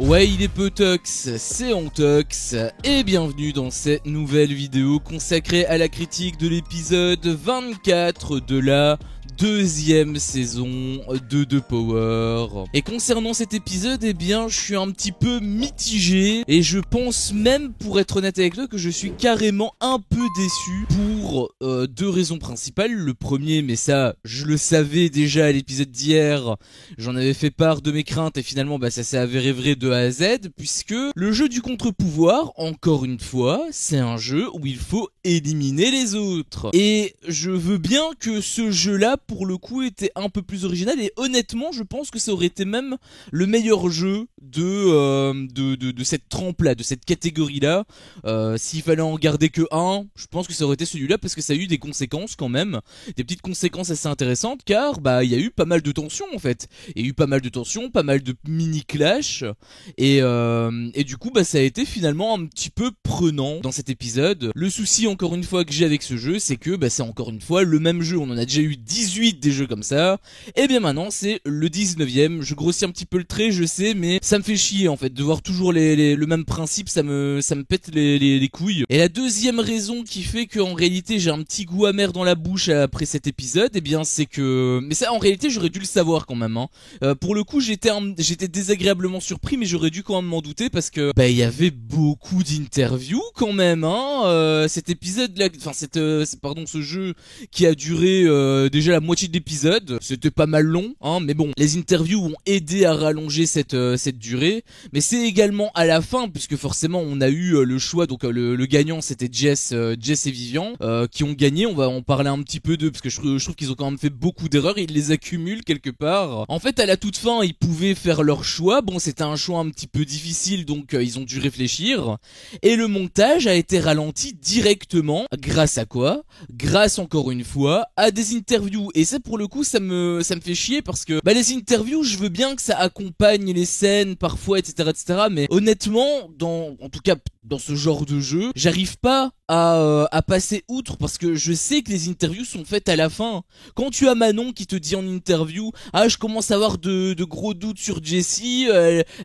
Ouais, il est Potox, c'est Antox, et bienvenue dans cette nouvelle vidéo consacrée à la critique de l'épisode 24 de la deuxième saison de The Power. Et concernant cet épisode, eh bien, je suis un petit peu mitigé, et je pense même, pour être honnête avec toi, que je suis carrément un peu déçu pour deux raisons principales. Le premier, mais ça, je le savais déjà à l'épisode d'hier, j'en avais fait part de mes craintes, et finalement, bah, ça s'est avéré vrai de A à Z, puisque le jeu du contre-pouvoir, encore une fois, c'est un jeu où il faut éliminer les autres. Et je veux bien que ce jeu-là, pour le coup, était un peu plus original, et honnêtement, je pense que ça aurait été même le meilleur jeu de cette trempe-là, de cette catégorie-là. S'il fallait en garder que un, je pense que ça aurait été celui-là, parce que ça a eu des conséquences quand même, des petites conséquences assez intéressantes, car bah il y a eu pas mal de tensions en fait. Il y a eu pas mal de tensions, pas mal de mini-clash, et du coup bah ça a été finalement un petit peu prenant dans cet épisode. Le souci encore une fois que j'ai avec ce jeu, c'est que bah c'est encore une fois le même jeu, on en a déjà eu 18 des jeux comme ça, et bien maintenant c'est le 19ème, je grossis un petit peu le trait, je sais, mais ça me fait chier en fait, de voir toujours le même principe, ça me pète les couilles. Et la deuxième raison qui fait qu'en réalité j'ai un petit goût amer dans la bouche après cet épisode, et bien c'est que... Mais ça en réalité j'aurais dû le savoir quand même, hein. Pour le coup j'étais désagréablement surpris, mais j'aurais dû quand même m'en douter, parce que bah il y avait beaucoup d'interviews quand même, hein. Cet épisode là, enfin pardon, ce jeu qui a duré déjà la moitié de l'épisode, c'était pas mal long, hein, mais bon, les interviews ont aidé à rallonger cette durée, mais c'est également à la fin, puisque forcément on a eu le choix, donc le gagnant c'était Jess et Vivian, qui ont gagné. On va en parler un petit peu d'eux, parce que je trouve qu'ils ont quand même fait beaucoup d'erreurs, ils les accumulent quelque part. En fait, à la toute fin, ils pouvaient faire leur choix, bon c'était un choix un petit peu difficile, donc ils ont dû réfléchir, et le montage a été ralenti directement, grâce à quoi? Grâce encore une fois à des interviews. Et ça pour le coup ça me fait chier, parce que bah les interviews, je veux bien que ça accompagne les scènes parfois, etc., mais honnêtement, en tout cas dans ce genre de jeu, j'arrive pas à passer outre, parce que je sais que les interviews sont faites à la fin. Quand tu as Manon qui te dit en interview: ah, je commence à avoir de gros doutes sur Jessie,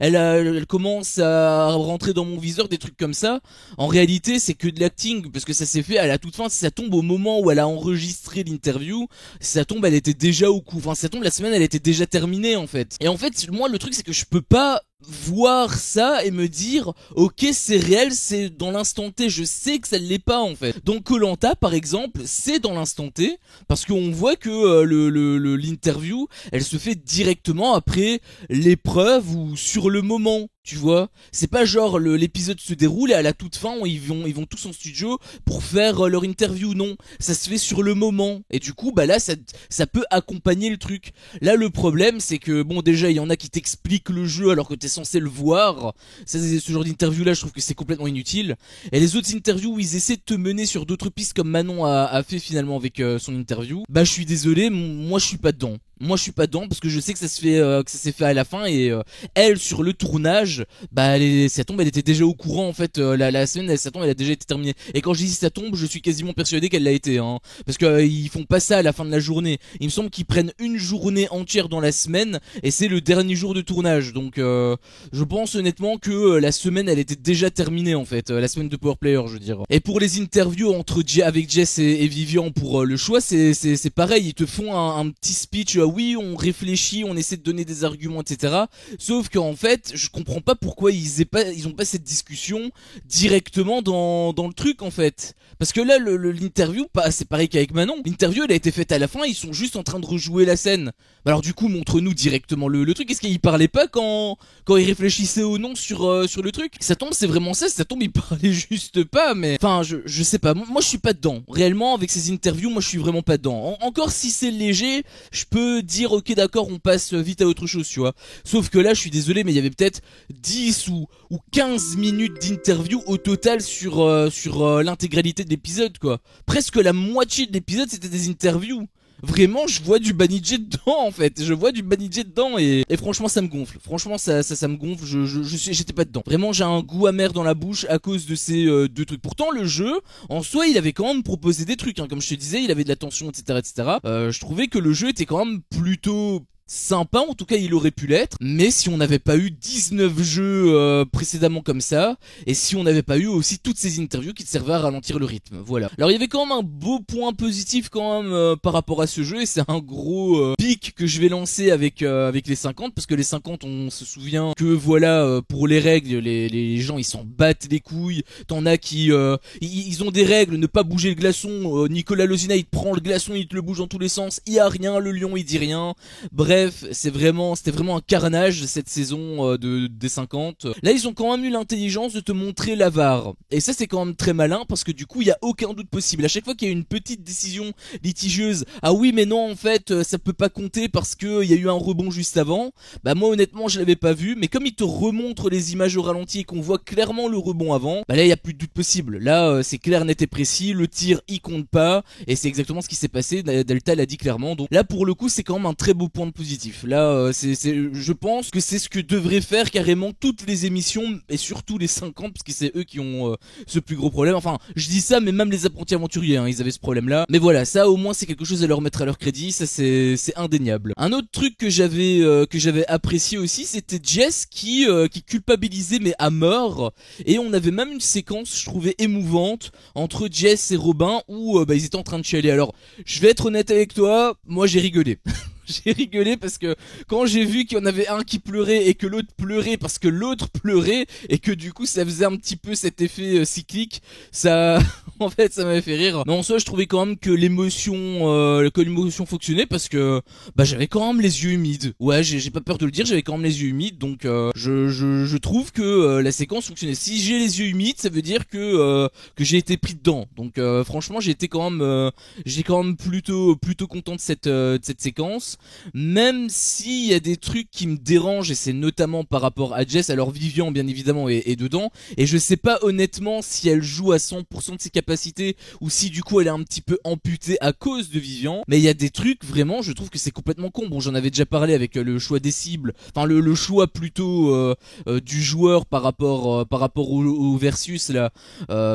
elle commence à rentrer dans mon viseur, des trucs comme ça, en réalité c'est que de l'acting, parce que ça s'est fait à la toute fin. Si ça tombe au moment où elle a enregistré l'interview, si ça tombe, elle était déjà au coup, enfin si ça tombe la semaine, elle était déjà terminée en fait. Et en fait moi le truc c'est que je peux pas voir ça et me dire ok c'est réel, c'est dans l'instant T. Je sais que ça l'est pas en fait. Dans Koh-Lanta par exemple, c'est dans l'instant T, parce qu'on voit que l'interview elle se fait directement après l'épreuve ou sur le moment. Tu vois, c'est pas genre l'épisode se déroule et à la toute fin ils vont tous en studio pour faire leur interview. Non, ça se fait sur le moment, et du coup bah là ça peut accompagner le truc. Là le problème c'est que bon, déjà il y en a qui t'expliquent le jeu alors que t'es censé le voir. Ça, ce genre d'interview là je trouve que c'est complètement inutile. Et les autres interviews où ils essaient de te mener sur d'autres pistes, comme Manon a fait finalement avec son interview, bah je suis désolé, moi je suis pas dedans. Moi je suis pas dedans, parce que je sais que ça s'est fait à la fin, et elle sur le tournage, bah ça tombe, elle était déjà au courant en fait, la semaine ça tombe, elle a déjà été terminée. Et quand je dis ça tombe, je suis quasiment persuadé qu'elle l'a été, hein, parce que ils font pas ça à la fin de la journée. Il me semble qu'ils prennent une journée entière dans la semaine, et c'est le dernier jour de tournage. Donc je pense honnêtement que la semaine elle était déjà terminée en fait, la semaine de Power Player je veux dire. Et pour les interviews avec Jess et Vivian pour le choix, c'est pareil, ils te font un petit speech. Oui, on réfléchit, on essaie de donner des arguments, etc. Sauf qu'en fait, je comprends pas pourquoi ils ont pas cette discussion directement dans le truc en fait. Parce que là, l'interview, c'est pareil qu'avec Manon. L'interview, elle a été faite à la fin, ils sont juste en train de rejouer la scène. Alors du coup, montre-nous directement le truc. Est-ce qu'ils parlaient pas quand ils réfléchissaient ou non sur le truc? Ça tombe, c'est vraiment ça. Ça tombe, ils parlaient juste pas. Mais enfin, je sais pas. Moi, je suis pas dedans. Réellement, avec ces interviews, moi, je suis vraiment pas dedans. Encore si c'est léger, je peux dire ok d'accord, on passe vite à autre chose, tu vois. Sauf que là je suis désolé, mais il y avait peut-être 10 ou 15 minutes d'interview au total sur l'intégralité de l'épisode, quoi. Presque la moitié de l'épisode c'était des interviews. Vraiment, je vois du Banijé dedans en fait. Je vois du Banijé dedans, et franchement ça me gonfle. Franchement ça me gonfle. J'étais pas dedans. Vraiment, j'ai un goût amer dans la bouche à cause de ces deux trucs. Pourtant le jeu en soi il avait quand même proposé des trucs, hein. Comme je te disais, il avait de la tension, etc., etc. Je trouvais que le jeu était quand même plutôt sympa, en tout cas il aurait pu l'être, mais si on n'avait pas eu 19 jeux précédemment comme ça, et si on n'avait pas eu aussi toutes ces interviews qui servaient à ralentir le rythme, voilà. Alors il y avait quand même un beau point positif quand même par rapport à ce jeu, et c'est un gros pic que je vais lancer avec les 50, parce que les 50 on se souvient que voilà, pour les règles, les gens ils s'en battent les couilles, t'en as qui ils ont des règles, ne pas bouger le glaçon, Nicolas Lozina il te prend le glaçon, il te le bouge dans tous les sens, il y a rien, le lion il dit rien. Bref, c'était vraiment un carnage cette saison des 50. Là, ils ont quand même eu l'intelligence de te montrer la VAR. Et ça, c'est quand même très malin parce que du coup, il y a aucun doute possible. À chaque fois qu'il y a une petite décision litigieuse, ah oui, mais non, en fait, ça peut pas compter parce que il y a eu un rebond juste avant. Bah moi, honnêtement, je l'avais pas vu. Mais comme ils te remontrent les images au ralenti et qu'on voit clairement le rebond avant, bah là, il y a plus de doute possible. Là, c'est clair, net et précis. Le tir, il compte pas. Et c'est exactement ce qui s'est passé. Delta l'a dit clairement. Donc là, pour le coup, c'est quand même un très beau point de positif. Là, je pense que c'est ce que devraient faire carrément toutes les émissions et surtout les 50 parce que c'est eux qui ont ce plus gros problème. Enfin, je dis ça, mais même les apprentis aventuriers, hein, ils avaient ce problème-là. Mais voilà, ça au moins c'est quelque chose à leur mettre à leur crédit. Ça c'est indéniable. Un autre truc que j'avais apprécié aussi, c'était Jess qui culpabilisait mais à mort. Et on avait même une séquence, je trouvais émouvante entre Jess et Robin où ils étaient en train de chialer. Alors, je vais être honnête avec toi, moi j'ai rigolé. J'ai rigolé parce que quand j'ai vu qu'il y en avait un qui pleurait et que l'autre pleurait parce que l'autre pleurait et que du coup ça faisait un petit peu cet effet cyclique, ça en fait ça m'avait fait rire. Mais en soi je trouvais quand même que l'émotion fonctionnait parce que bah j'avais quand même les yeux humides. Ouais, j'ai pas peur de le dire, j'avais quand même les yeux humides donc je trouve que la séquence fonctionnait. Si j'ai les yeux humides, ça veut dire que j'ai été pris dedans. Donc franchement, j'étais quand même plutôt content de cette séquence. Même s'il y a des trucs qui me dérangent et c'est notamment par rapport à Jess, alors Vivian bien évidemment est dedans et je sais pas honnêtement si elle joue à 100% de ses capacités ou si du coup elle est un petit peu amputée à cause de Vivian, mais il y a des trucs vraiment je trouve que c'est complètement con. Bon, j'en avais déjà parlé avec le choix des cibles, enfin le choix plutôt du joueur par rapport au versus là,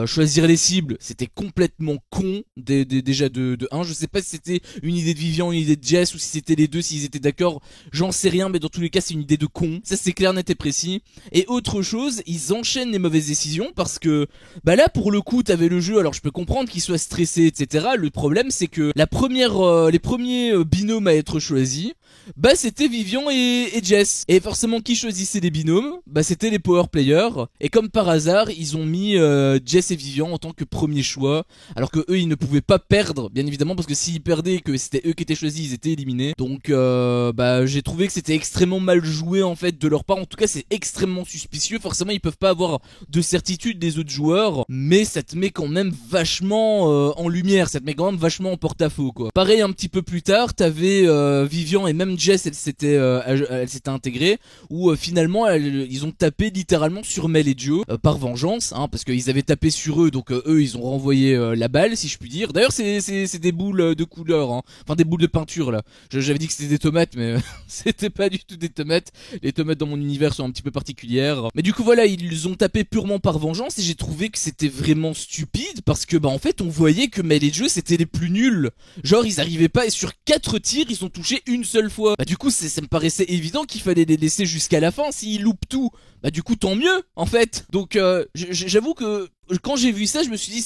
choisir les cibles c'était complètement con déjà de 1. Je sais pas si c'était une idée de Vivian, une idée de Jess ou si c'était les deux, s'ils étaient d'accord, j'en sais rien, mais dans tous les cas c'est une idée de con, ça c'est clair, net et précis. Et autre chose, ils enchaînent les mauvaises décisions parce que bah là pour le coup t'avais le jeu, alors je peux comprendre qu'il soit stressé etc. Le problème c'est que les premiers binômes à être choisis, bah c'était Vivian et Jess. Et forcément qui choisissait les binômes, bah c'était les power players. Et comme par hasard ils ont mis Jess et Vivian en tant que premier choix, alors que eux ils ne pouvaient pas perdre bien évidemment parce que s'ils perdaient et que c'était eux qui étaient choisis ils étaient éliminés. Donc bah j'ai trouvé que c'était extrêmement mal joué en fait de leur part. En tout cas c'est extrêmement suspicieux. Forcément ils peuvent pas avoir de certitude des autres joueurs, mais ça te met quand même vachement en lumière, ça te met quand même vachement en porte-à-faux quoi. Pareil un petit peu plus tard t'avais Vivian et même Jess elle s'était intégrée où finalement ils ont tapé littéralement sur Mel et Joe par vengeance hein, parce qu'ils avaient tapé sur eux donc eux ils ont renvoyé la balle si je puis dire. D'ailleurs c'est des boules de couleur hein. Enfin des boules de peinture là. J'avais dit que c'était des tomates mais c'était pas du tout des tomates. Les tomates dans mon univers sont un petit peu particulières. Mais du coup voilà, ils ont tapé purement par vengeance et j'ai trouvé que c'était vraiment stupide parce que bah en fait on voyait que Mel et Joe c'était les plus nuls. Genre ils arrivaient pas et sur 4 tirs ils ont touché une seule fois. Bah du coup ça me paraissait évident qu'il fallait les laisser jusqu'à la fin. S'ils loupent tout, bah du coup tant mieux en fait. Donc j'avoue que quand j'ai vu ça, je me suis dit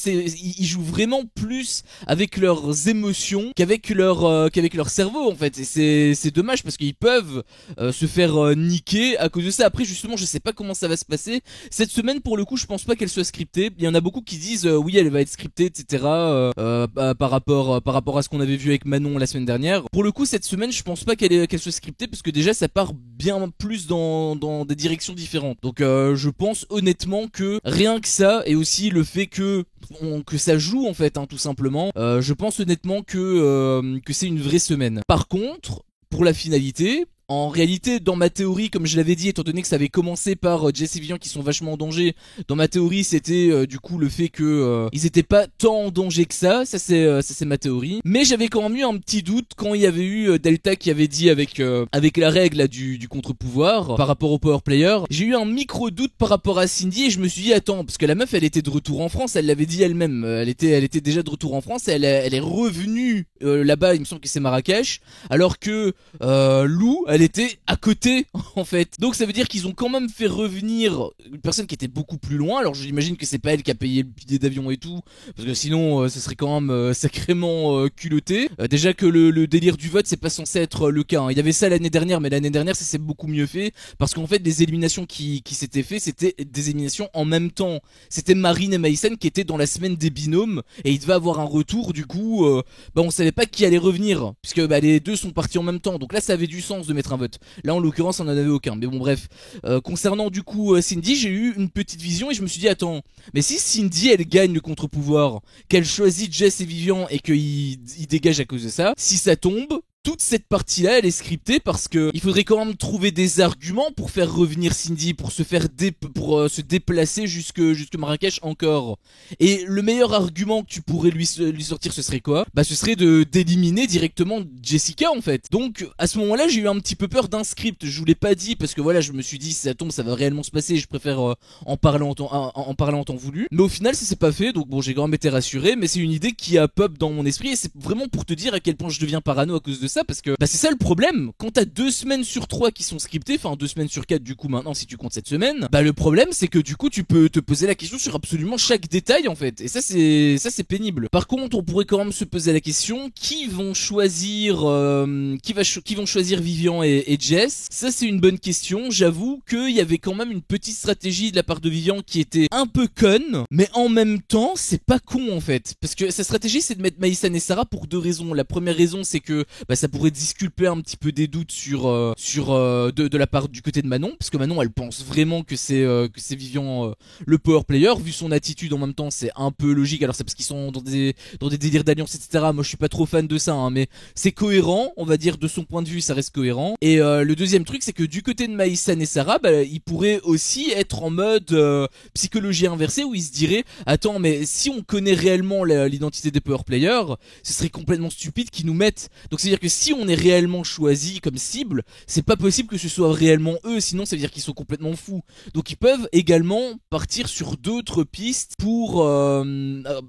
ils jouent vraiment plus avec leurs émotions qu'avec leur cerveau en fait. Et c'est dommage parce qu'ils peuvent se faire niquer à cause de ça. Après justement, je sais pas comment ça va se passer cette semaine. Pour le coup, je pense pas qu'elle soit scriptée. Il y en a beaucoup qui disent oui, elle va être scriptée, etc. Par rapport à ce qu'on avait vu avec Manon la semaine dernière. Pour le coup, cette semaine, je pense pas qu'elle soit scriptée parce que déjà ça part bien plus dans des directions différentes. Donc je pense honnêtement que rien que ça et aussi le fait que ça joue en fait hein, tout simplement, je pense honnêtement que c'est une vraie semaine. Par contre pour la finalité, En réalité, dans ma théorie, comme je l'avais dit, étant donné que ça avait commencé par Jess et Vivian qui sont vachement en danger, dans ma théorie, c'était du coup le fait que ils étaient pas tant en danger que ça. Ça c'est ma théorie. Mais j'avais quand même eu un petit doute quand il y avait eu Delta qui avait dit avec la règle là, du contre-pouvoir par rapport au power player. J'ai eu un micro doute par rapport à Cindy et je me suis dit attends, parce que la meuf elle était de retour en France, elle l'avait dit elle-même, elle était déjà de retour en France et elle est revenue là-bas, il me semble que c'est Marrakech, alors que Lou elle était à côté en fait. Donc ça veut dire qu'ils ont quand même fait revenir une personne qui était beaucoup plus loin. Alors j'imagine que c'est pas elle qui a payé le billet d'avion et tout, parce que sinon ce serait quand même sacrément culotté. Déjà que le délire du vote c'est pas censé être le cas, hein. Il y avait ça l'année dernière, mais l'année dernière ça s'est beaucoup mieux fait, parce qu'en fait les éliminations qui s'étaient fait, c'était des éliminations en même temps. C'était Marine et Maïsen qui étaient dans la semaine des binômes, et il devait avoir un retour, du coup on savait pas qui allait revenir, puisque les deux sont partis en même temps, donc là ça avait du sens de mettre un vote. Là en l'occurrence on en avait aucun, mais bon bref. Concernant du coup Cindy, j'ai eu une petite vision et je me suis dit attends, mais si Cindy elle gagne le contre-pouvoir, qu'elle choisit Jess et Vivian et qu'il dégage à cause de ça, si ça tombe, toute cette partie-là, elle est scriptée parce que il faudrait quand même trouver des arguments pour faire revenir Cindy, pour se faire se déplacer jusque Marrakech encore. Et le meilleur argument que tu pourrais lui sortir, ce serait quoi? Ce serait d'éliminer directement Jessica en fait. Donc à ce moment-là, j'ai eu un petit peu peur d'un script. Je vous l'ai pas dit parce que voilà, je me suis dit si ça tombe, ça va réellement se passer. Je préfère en parler en temps voulu. Mais au final, ça s'est pas fait. Donc bon, j'ai quand même été rassuré. Mais c'est une idée qui a pop dans mon esprit et c'est vraiment pour te dire à quel point je deviens parano à cause de ça, parce que c'est ça le problème. Quand t'as 2 semaines sur 3 qui sont scriptées, enfin 2 semaines sur 4 du coup maintenant si tu comptes cette semaine, le problème c'est que du coup tu peux te poser la question sur absolument chaque détail en fait, et ça c'est pénible. Par contre on pourrait quand même se poser la question qui vont choisir qui vont choisir Vivian et Jess. Ça c'est une bonne question. J'avoue qu'il y avait quand même une petite stratégie de la part de Vivian qui était un peu conne, mais en même temps c'est pas con en fait, parce que sa stratégie c'est de mettre Maïsan et Sarah pour 2 raisons. La première raison c'est que ça pourrait disculper un petit peu des doutes de la part du côté de Manon, parce que Manon elle pense vraiment que c'est Vivian le power player, vu son attitude. En même temps c'est un peu logique, alors c'est parce qu'ils sont dans des délires d'alliance etc. Moi je suis pas trop fan de ça, hein, mais c'est cohérent, on va dire, de son point de vue ça reste cohérent. Et le deuxième truc c'est que du côté de Maïsan et Sarah, ils pourraient aussi être en mode psychologie inversée, où ils se diraient attends, mais si on connaît réellement l'identité des power players, ce serait complètement stupide qu'ils nous mettent. Donc c'est à dire que si on est réellement choisi comme cible, c'est pas possible que ce soit réellement eux, sinon ça veut dire qu'ils sont complètement fous. Donc ils peuvent également partir sur d'autres pistes pour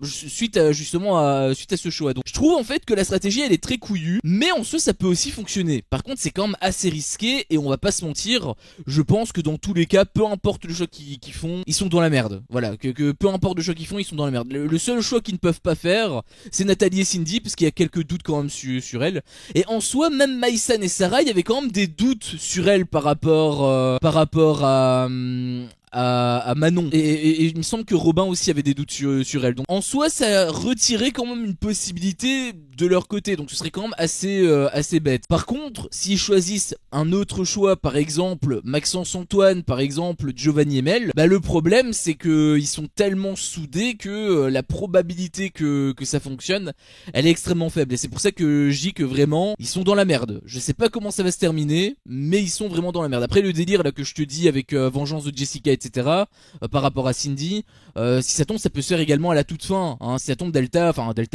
suite à ce choix. Donc je trouve en fait que la stratégie elle est très couillue, mais en soi ça peut aussi fonctionner. Par contre c'est quand même assez risqué, et on va pas se mentir, je pense que dans tous les cas, peu importe le choix qu'ils font, ils sont dans la merde. Voilà, que peu importe le choix qu'ils font, ils sont dans la merde. Le seul choix qu'ils ne peuvent pas faire, c'est Nathalie et Cindy, parce qu'il y a quelques doutes quand même sur elle. Et en soi, même Maïsan et Sarah, il y avait quand même des doutes sur elle par rapport à Manon, et il me semble que Robin aussi avait des doutes sur elle. Donc en soi ça retirait quand même une possibilité de leur côté, donc ce serait quand même assez bête. Par contre s'ils choisissent un autre choix, par exemple Maxence Antoine, par exemple Giovanni et Mel, le problème c'est que ils sont tellement soudés que la probabilité que ça fonctionne elle est extrêmement faible, et c'est pour ça que je dis que vraiment ils sont dans la merde. Je sais pas comment ça va se terminer, mais ils sont vraiment dans la merde. Après le délire là que je te dis avec vengeance de Jessica etc, par rapport à Cindy, si ça tombe ça peut se faire également à la toute fin, hein. Si ça tombe Delta,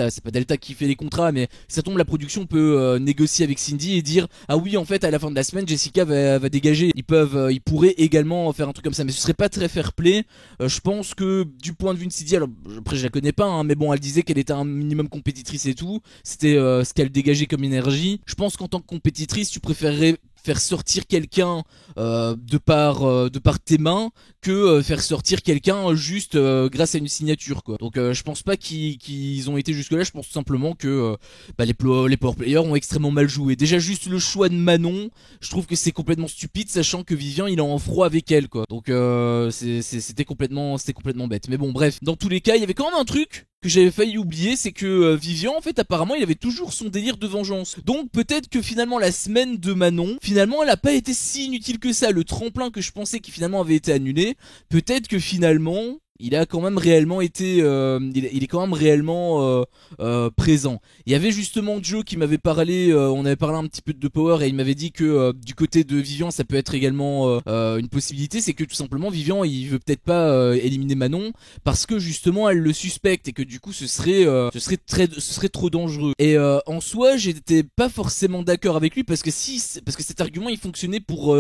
c'est pas Delta qui fait les contrats, mais si ça tombe la production peut négocier avec Cindy et dire ah oui en fait à la fin de la semaine Jessica va dégager. Ils pourraient également faire un truc comme ça, mais ce serait pas très fair play. Je pense que du point de vue de Cindy, alors après je la connais pas, hein, mais bon elle disait qu'elle était un minimum compétitrice et tout, c'était ce qu'elle dégageait comme énergie. Je pense qu'en tant que compétitrice tu préférerais faire sortir quelqu'un de par tes mains que faire sortir quelqu'un juste grâce à une signature quoi. Donc je pense pas qu'ils ont été jusque là. Je pense tout simplement que les power players ont extrêmement mal joué. Déjà juste le choix de Manon, je trouve que c'est complètement stupide, sachant que Vivian il est en froid avec elle quoi. Donc c'était complètement bête. Mais bon bref, dans tous les cas il y avait quand même un truc que j'avais failli oublier, c'est que Vivian en fait apparemment il avait toujours son délire de vengeance. Donc peut-être que finalement la semaine de Manon, finalement elle a pas été si inutile que ça. Le tremplin que je pensais qui finalement avait été annulé, peut-être que finalement il a quand même réellement été, il est quand même réellement présent. Il y avait justement Joe qui m'avait parlé, on avait parlé un petit peu de Power et il m'avait dit que du côté de Vivian ça peut être également une possibilité, c'est que tout simplement Vivian il veut peut-être pas éliminer Manon parce que justement elle le suspecte et que du coup ce serait trop dangereux. Et en soi j'étais pas forcément d'accord avec lui parce que cet argument il fonctionnait pour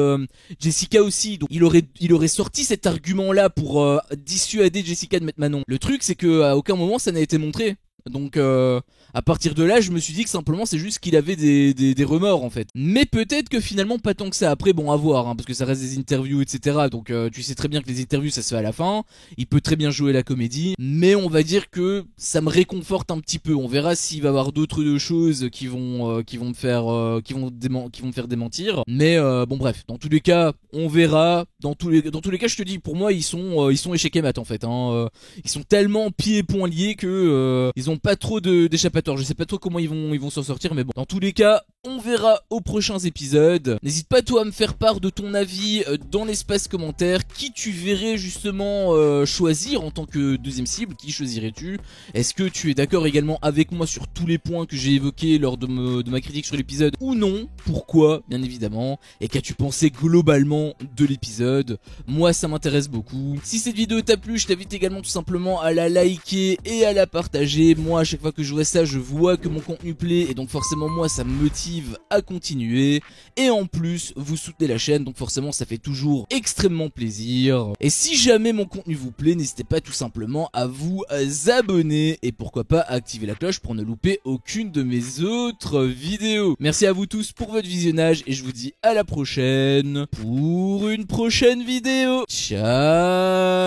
Jessica aussi, donc il aurait sorti cet argument là pour dissuader Jessica de mettre Manon. Le truc c'est que à aucun moment ça n'a été montré. Donc à partir de là je me suis dit que simplement c'est juste qu'il avait des remords en fait. Mais peut-être que finalement pas tant que ça. Après bon à voir hein, parce que ça reste des interviews etc. Donc tu sais très bien que les interviews ça se fait à la fin. Il peut très bien jouer la comédie. Mais on va dire que ça me réconforte un petit peu. On verra s'il va y avoir d'autres choses qui vont me faire démentir. Mais bon bref, dans tous les cas on verra. Dans tous les cas je te dis pour moi ils sont échec et mat en fait hein. Ils sont tellement pieds et poings liés que ils ont pas trop d'échappatoire. Je sais pas trop comment ils vont s'en sortir, mais bon. Dans tous les cas, on verra aux prochains épisodes. N'hésite pas toi à me faire part de ton avis dans l'espace commentaire. Qui tu verrais justement choisir en tant que deuxième cible? Qui choisirais-tu? Est-ce que tu es d'accord également avec moi sur tous les points que j'ai évoqués lors de ma critique sur l'épisode ou non? Pourquoi, bien évidemment? Et qu'as-tu pensé globalement de l'épisode? Moi, ça m'intéresse beaucoup. Si cette vidéo t'a plu, je t'invite également tout simplement à la liker et à la partager. Moi à chaque fois que je vois ça je vois que mon contenu plaît et donc forcément moi ça me motive à continuer. Et en plus vous soutenez la chaîne donc forcément ça fait toujours extrêmement plaisir. Et si jamais mon contenu vous plaît, n'hésitez pas tout simplement à vous abonner et pourquoi pas à activer la cloche pour ne louper aucune de mes autres vidéos. Merci à vous tous pour votre visionnage et je vous dis à la prochaine pour une prochaine vidéo. Ciao.